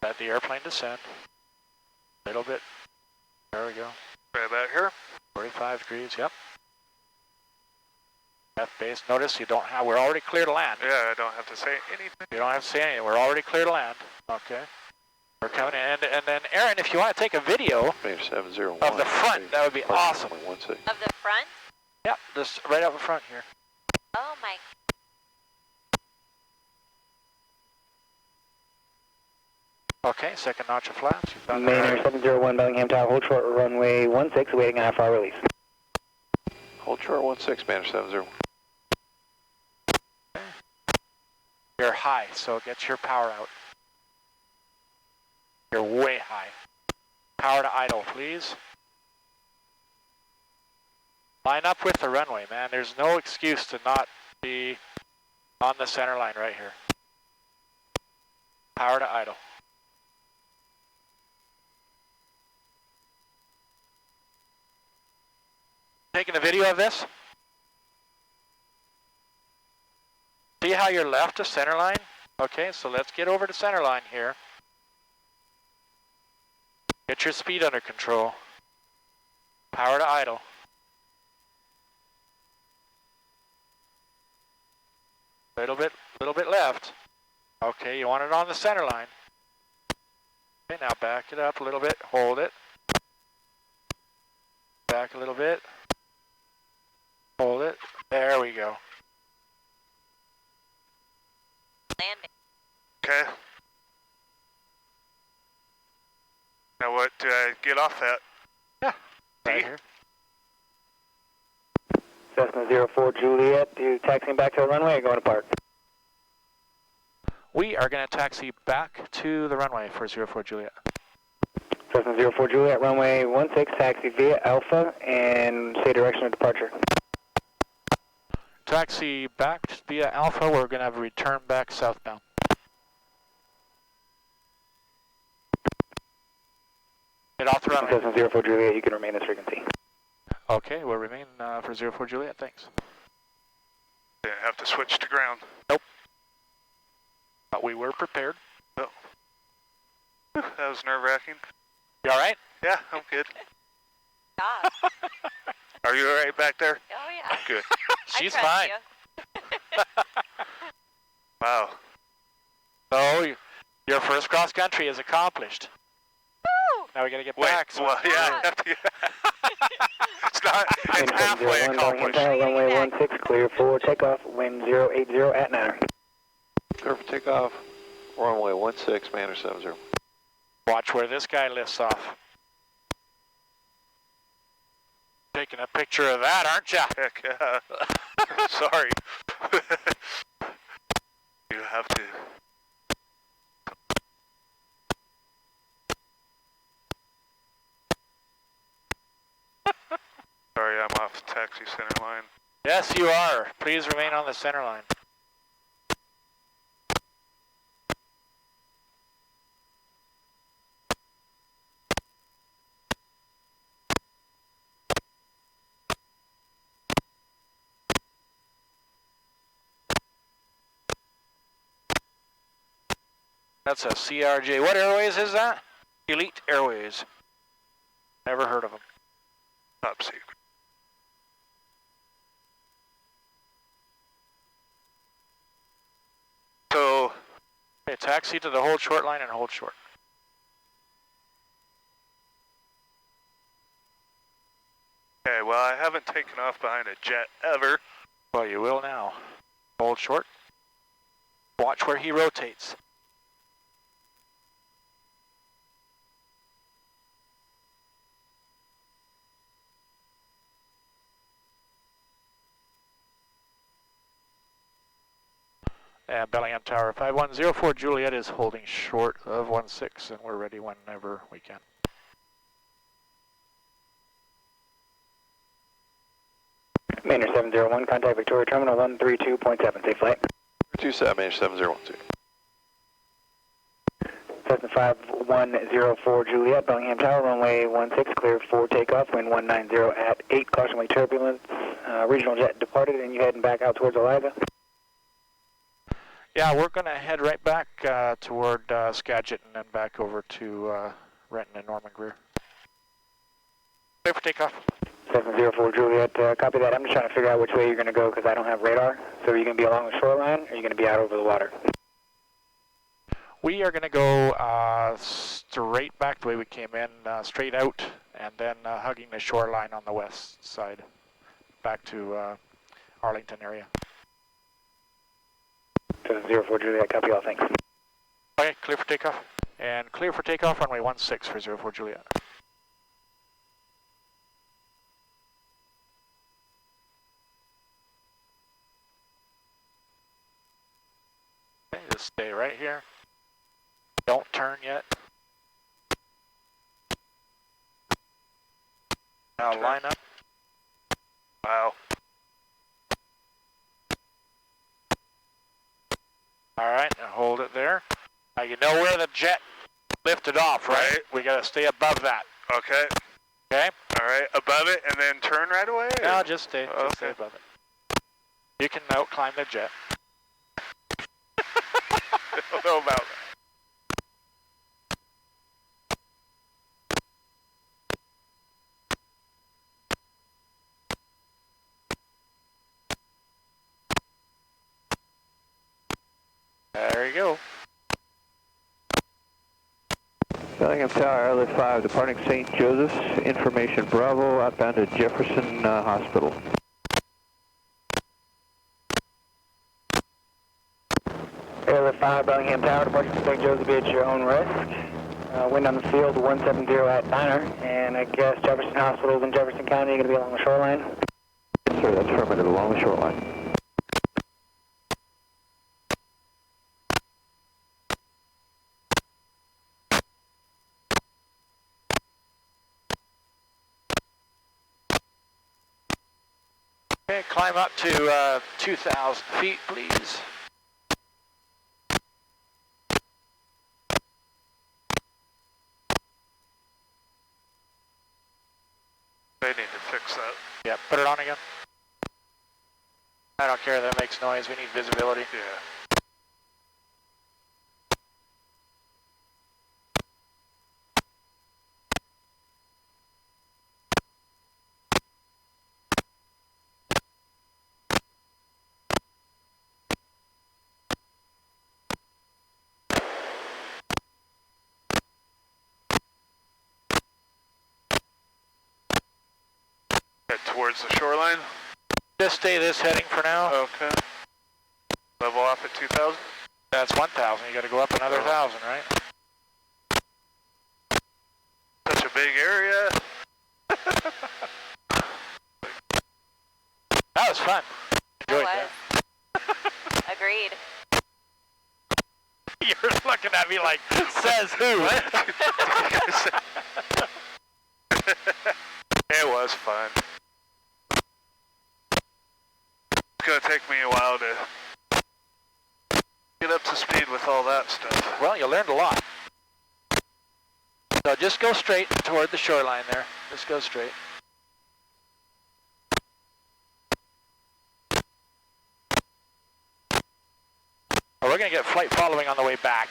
Let the airplane descend. A little bit. There we go. Right about here. 45 degrees, yep. F base. Notice you don't have, we're already clear to land. Yeah, I don't have to say anything. You don't have to say anything. We're already clear to land. Okay. We're coming in. And then, Erin, if you want to take a video 701 of the front, that would be awesome. Of the front? Yep, just right up in front here. Oh my. Okay, second notch of flaps. Mainer 701 Belingham Tower, hold short runway 16, awaiting an IFR release. Hold short 16, Mainer 701. You're high, so get your power out. You're way high. Power to idle, please. Line up with the runway, man. There's no excuse to not be on the center line right here. Power to idle. Taking a video of this? See how you're left of center line? Okay, so let's get over to center line here. Get your speed under control. Power to idle. Little bit left. Okay, you want it on the center line. Okay, now back it up a little bit. Hold it. Back a little bit. Hold it. There we go. Landing. Okay. Now what do I get off at? Yeah. Right D? here. Cessna 04 Juliet, you taxiing back to the runway or going to park? We are going to taxi back to the runway for 04 Juliet. Cessna 04 Juliet, runway 16, taxi via Alpha and say direction of departure. Taxi back via Alpha. We're going to have a return back southbound. Get off the runway. Cessna 04 Juliet, you can remain this frequency. Okay, we'll remain for 04 Juliet. Thanks. Didn't have to switch to ground. Nope. But we were prepared. Oh. Whew, that was nerve-wracking. You all right? Yeah, I'm good. God. Are you all right back there? Oh yeah. Good. She's I trust fine. you. Wow. So your first cross country is accomplished. Woo! Now we got to get Wait, back. So well, yeah, I have to it's not, it's halfway accomplished. Runway 16, clear for takeoff, wind 080 at 9. Clear for takeoff, runway 16, Mainer 70. watch where this guy lifts off. Taking a picture of that, aren't ya? Heck yeah. Sorry. You have to. Sorry, I'm off taxi center line. Yes, you are. Please remain on the center line. That's a CRJ. What Airways is that? Elite Airways. Never heard of them. Top secret. So, Okay, taxi to the hold short line and hold short. okay, well, I haven't taken off behind a jet ever. Well, you will now. Hold short. Watch where he rotates. And Belingham Tower 5104 Juliet is holding short of 16, and we're ready whenever we can. Mainer 701, contact Victoria Terminal 132.7, safe flight. 27, Mainer 7012. Cessna 5104 Juliet, Belingham Tower, runway 16, clear for takeoff, wind 190 at 8, cautionary turbulence. Regional jet departed, and you heading back out towards Eliza? Yeah, we're going to head right back toward Skagit and then back over to Renton and Norman Greer. Clear for takeoff. 704 Juliet, copy that. I'm just trying to figure out which way you're going to go because I don't have radar. So are you going to be along the shoreline or are you going to be out over the water? We are going to go straight back the way we came in, straight out, and then hugging the shoreline on the west side, back to Arlington area. 704 Juliet, copy all, thanks. Okay, clear for takeoff. And clear for takeoff, runway 16 for 04 Juliet. Okay, just stay right here. Don't turn yet. Now line up. Wow. Alright, now hold it there. Now you know where the jet lifted off, right? We gotta stay above that. Okay. Okay? Alright, above it and then turn right away? Or? No, just stay Okay. above it. You can out climb the jet. I don't know about that. There you go. Bellingham Tower, Airlift 5, departing St. Joseph's, information Bravo, outbound to Jefferson Hospital. Airlift 5, Bellingham Tower, departure from St. Joseph at your own risk. Wind on the field 170 at Niner, and I guess Jefferson Hospital's in Jefferson County, you're going to be along the shoreline? Yes, sir, that's affirmative, along the shoreline. Okay, climb up to 2,000 feet, please. They need to fix that. Yep, put it on again. I don't care that makes noise, we need visibility. Yeah. Head towards the shoreline. Just stay this heading for now. Okay. Level off at 2,000. That's 1,000, you gotta go up another 1,000, right? Such a big area. That was fun. Enjoyed It was. Agreed. You're looking at me like, says who? It was fun. It's gonna take me a while to get up to speed with all that stuff. Well, you learned a lot. So just go straight toward the shoreline there. Just go straight. Well, we're going to get flight following on the way back.